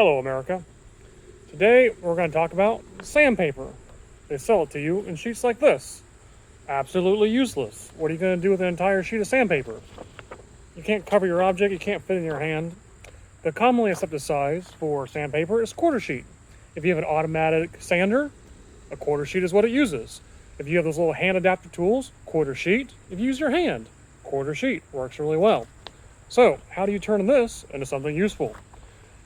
Hello, America. Today we're going to talk about sandpaper. They sell it to you in sheets like this. Absolutely useless. What are you going to do with an entire sheet of sandpaper? You can't cover your object, you can't fit in your hand. The commonly accepted size for sandpaper is quarter sheet. If you have an automatic sander, a quarter sheet is what it uses. If you have those little hand adapter tools, quarter sheet. If you use your hand, quarter sheet works really well. So, how do you turn this into something useful?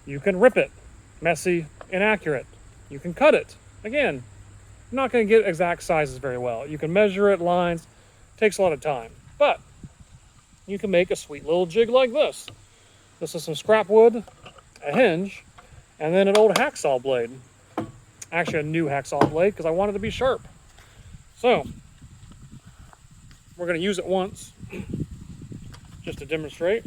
You can rip it, messy, inaccurate. You can cut it. Again, you're not going to get exact sizes very well. You can measure it, lines, takes a lot of time. But you can make a sweet little jig like this. This is some scrap wood, a hinge, and then an old hacksaw blade. Actually a new hacksaw blade because I wanted it to be sharp. So, we're going to use it once just to demonstrate.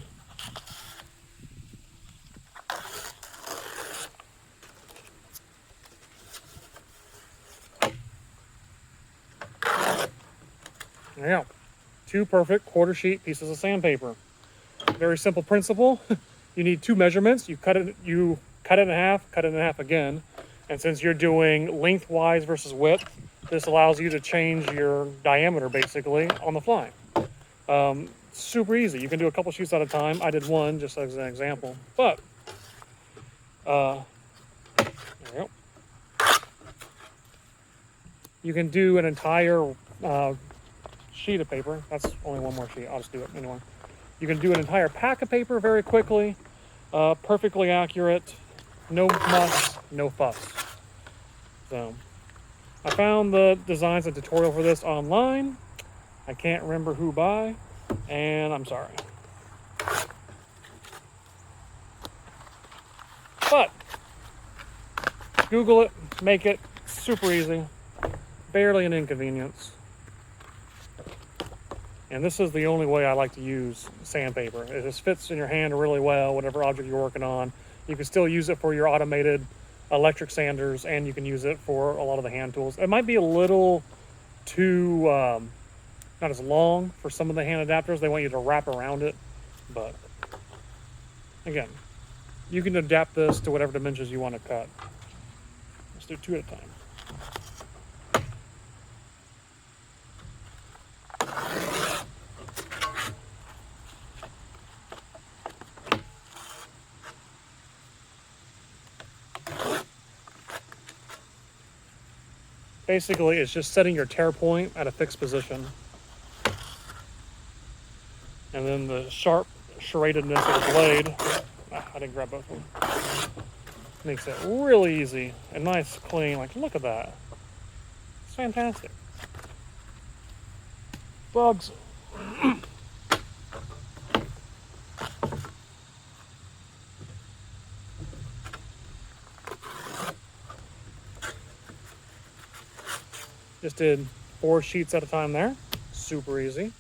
There you go. Two perfect quarter sheet pieces of sandpaper. Very simple principle. You need two measurements. You cut it in half, cut it in half again. And since you're doing lengthwise versus width, this allows you to change your diameter basically on the fly. Super easy. You can do a couple sheets at a time. I did one just as an example. But there you go. You can do an entire sheet of paper. That's only one more sheet. I'll just do it anyway. You can do an entire pack of paper very quickly, perfectly accurate, no muss, no fuss. So, I found the designs and tutorial for this online. I can't remember who by, and I'm sorry. But, Google it, make it, super easy, barely an inconvenience. And this is the only way I like to use sandpaper. It just fits in your hand really well, whatever object you're working on. You can still use it for your automated electric sanders, and you can use it for a lot of the hand tools. It might be a little too, not as long for some of the hand adapters. They want you to wrap around it. But, again, you can adapt this to whatever dimensions you want to cut. Let's do two at a time. Basically, it's just setting your tear point at a fixed position. And then the sharp serratedness of the blade, I didn't grab both of them, makes it really easy and nice, clean. Like, look at that. It's fantastic. Bugs. Just did 4 sheets at a time there. Super easy.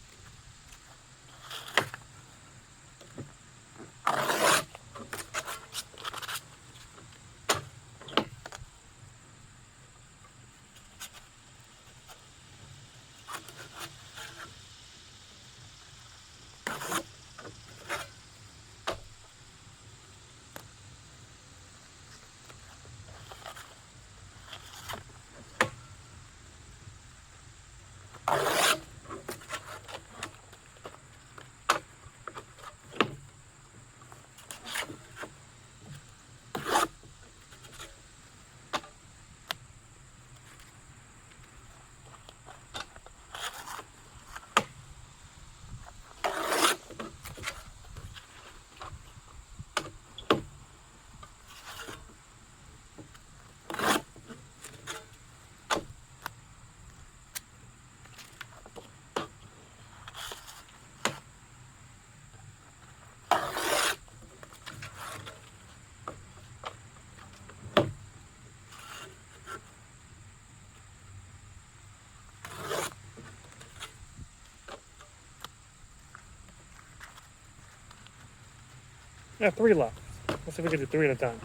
I have 3 left. Let's see if we can do 3 at a time.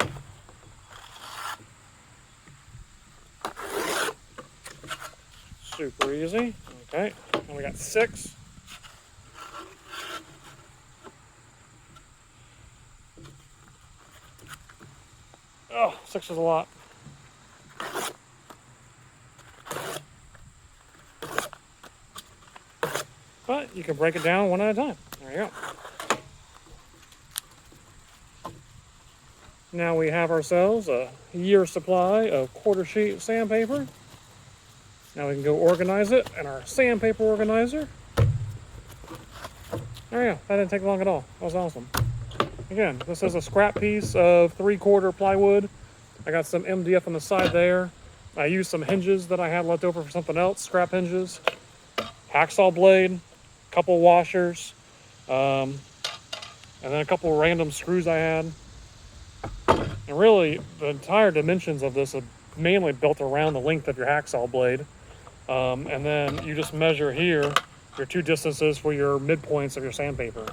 Super easy. Okay, and we got 6. Oh, 6 is a lot. But you can break it down one at a time. There you go. Now we have ourselves a year supply of quarter sheet sandpaper. Now we can go organize it in our sandpaper organizer. There you go. That didn't take long at all. That was awesome. Again, this is a scrap piece of 3/4 plywood. I got some MDF on the side there. I used some hinges that I had left over for something else, scrap hinges. Hacksaw blade, couple washers, and then a couple random screws I had. And really, the entire dimensions of this are mainly built around the length of your hacksaw blade. And then you just measure here your 2 distances for your midpoints of your sandpaper.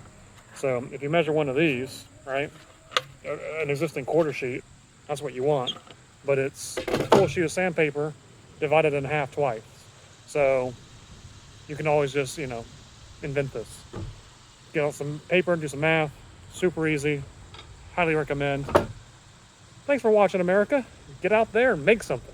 So if you measure one of these, right, an existing quarter sheet, that's what you want. But it's a full sheet of sandpaper divided in half twice. So you can always just, invent this. Get out some paper and do some math. Super easy. Highly recommend. Thanks for watching, America. Get out there and make something.